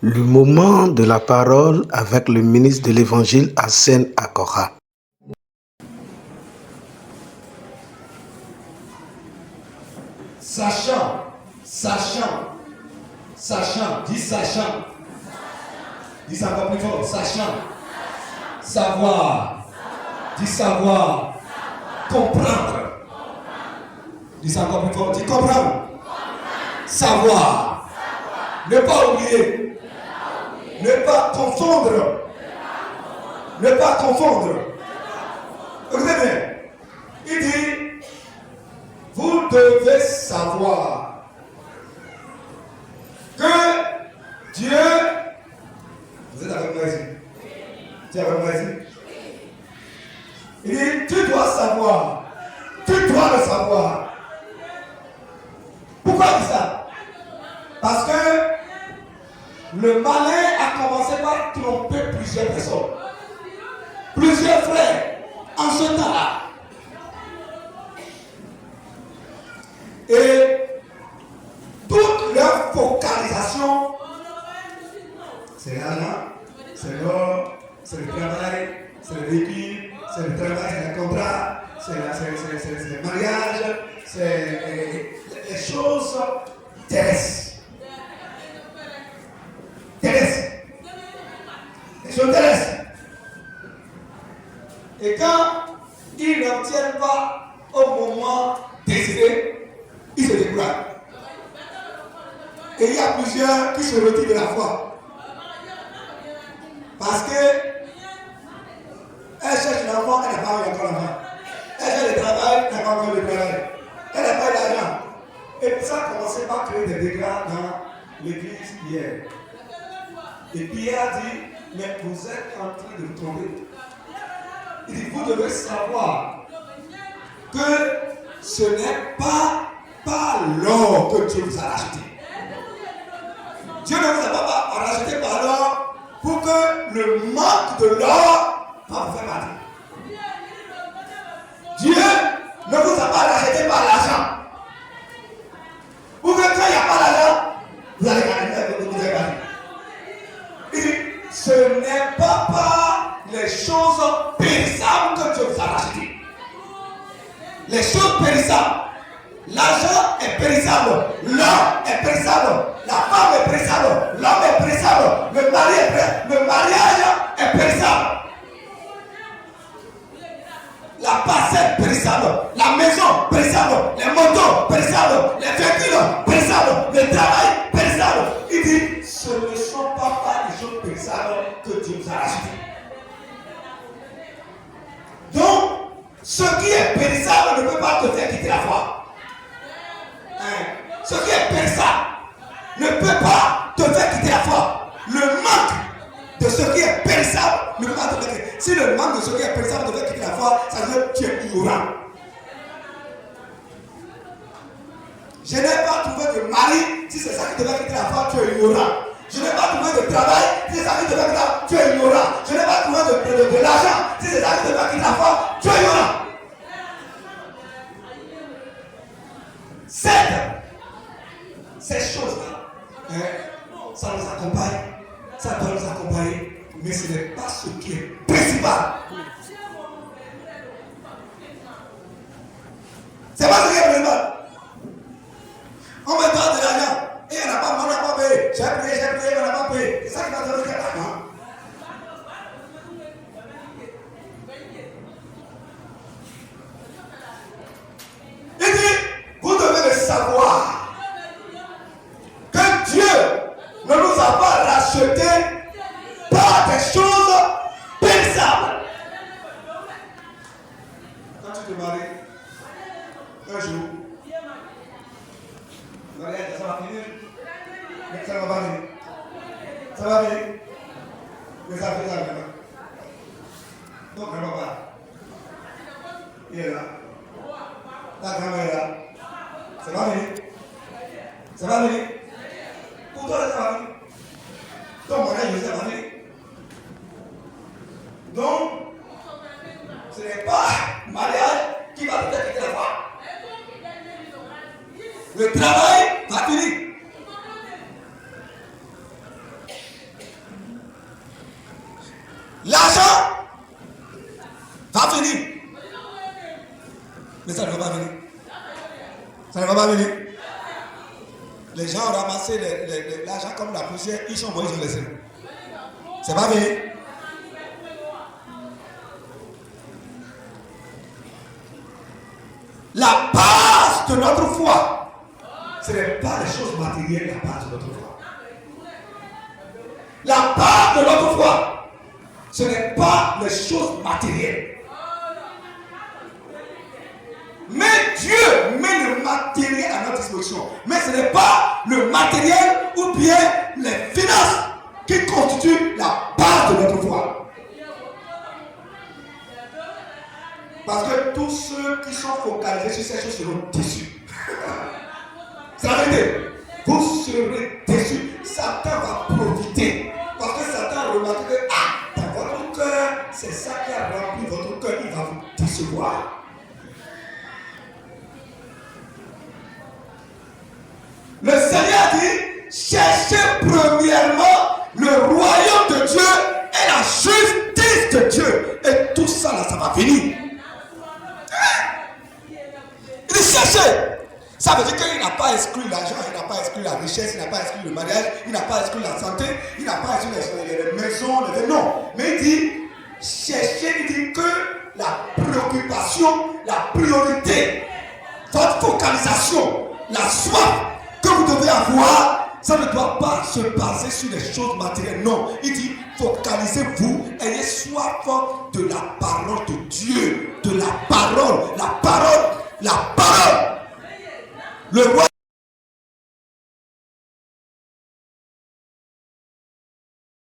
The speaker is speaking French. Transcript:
Le moment de la parole avec le ministre de l'Évangile Hassen Akora. Sachant, dis ça encore plus fort, sachant, savoir, dis savoir, comprendre, dis ça encore plus fort, dis comprendre, savoir, ne pas oublier, ne pas confondre, Écoutez bien, il dit, vous devez savoir que Dieu, vous êtes avec moi ici, tu es avec moi ici, il dit, tu dois le savoir. Pourquoi il dit ça? Parce que le malin a commencé par tromper plusieurs personnes, plusieurs frères en ce temps-là. Et toute leur focalisation, c'est l'argent, c'est l'or, c'est le travail, c'est le véhicule, c'est le travail, c'est le contrat, c'est le mariage, c'est les choses terrestres. Les choses terrestres. Et quand ils n'obtiennent pas au moment décidé, ils se découragent. Et il y a plusieurs qui se retirent de la foi. Parce que elle cherche l'enfant, elle n'a pas eu encore l'enfant. Elle cherche le travail, elle n'a pas encore le travail. Elle n'a pas eu d'argent. Et ça a commencé par créer des dégâts dans l'église hier. Et Pierre dit, mais vous êtes en train de vous tromper. Il dit, vous devez savoir que ce n'est pas l'or que Dieu vous a racheté. Dieu ne vous a pas racheté par l'or pour que le manque de l'or va vous faire partie. Dieu ne vous a pas racheté par l'argent. Pour que quand il n'y a pas d'argent, vous allez gagner. Il dit, ce n'est pas par les choses périssables que Dieu vous a racheté. Les choses périssables. L'argent est périssable, l'or est périssable, la femme est périssable, l'homme est périssable, le mariage est périssable. La parcelle périssable, la maison périssable, les motos périssables, les véhicules périssables, le travail périssable. Il dit, ce ne sont pas par les choses périssables que Dieu vous a racheté. Donc, ce qui est périssable ne peut pas te faire quitter la foi. Ce qui est périssable ne peut pas te faire quitter la foi. Le manque de ce qui est périssable ne peut pas te faire quitter. Si le manque de ce qui est périssable te fait quitter la foi, ça veut dire que tu es ignorant. Je n'ai pas trouvé de mari, si c'est ça qui te fait quitter la foi, tu es ignorant. Je n'ai pas trouvé de travail, si c'est ça qui te fait quitter la foi, tu es ignorant. Je n'ai pas trouvé de l'argent, si c'est ça qui te fait quitter la foi, tu es ignorant. Ces choses-là, ça nous accompagne, ça doit nous accompagner, mais ce n'est pas ce qui est principal. C'est pas ce qui est principal. On me donne de l'argent, et on n'a pas payé. J'ai payé, on n'a pas payé. C'est ça qui va te donner l'argent. Il dit, vous devez le savoir. Dieu ne nous a pas rachetés par des choses périssables. Quand tu te maries, un jour, ça va finir. Ça va venir. Ça va venir. Mais ça fait ça maintenant. Donc, vraiment pas. Il est là. Ta grand-mère est là. Ça va venir. Ça va venir. Pour toi, ça va venir. Ton mariage, ça va venir. Donc, ce n'est pas mariage qui va te faire quitter la foi. Le travail va finir. ça ne va pas venir. Ça ne va pas venir. Les gens ont ramassé l'argent comme la poussière, ils sont morts, ils ont laissé. C'est pas venu. La base de notre foi, ce n'est pas les choses matérielles, la base de notre foi. La base de notre foi, ce n'est pas les choses matérielles. Mais Dieu met le matériel à notre disposition. Mais ce n'est pas le matériel ou bien les finances qui constituent la base de notre foi. Parce que tous ceux qui sont focalisés sur ces choses seront déçus. C'est la vérité. Vous serez déçus. Satan va profiter. Parce que Satan remarque que dans votre cœur, c'est ça qui a rempli votre cœur. Il va vous décevoir. Le Seigneur dit, cherchez premièrement le royaume de Dieu et la justice de Dieu. Et tout ça, là, ça va venir. Il dit, cherchez. Ça veut dire qu'il n'a pas exclu l'argent, il n'a pas exclu la richesse, il n'a pas exclu le mariage, il n'a pas exclu la santé, il n'a pas exclu les maisons, non. Mais il dit, cherchez, il dit que la préoccupation, la priorité, votre focalisation, la soif que vous devez avoir, ça ne doit pas se baser sur les choses matérielles. Non, il dit, focalisez-vous, ayez soif de la parole de Dieu, de la parole, la parole, la parole. Le roi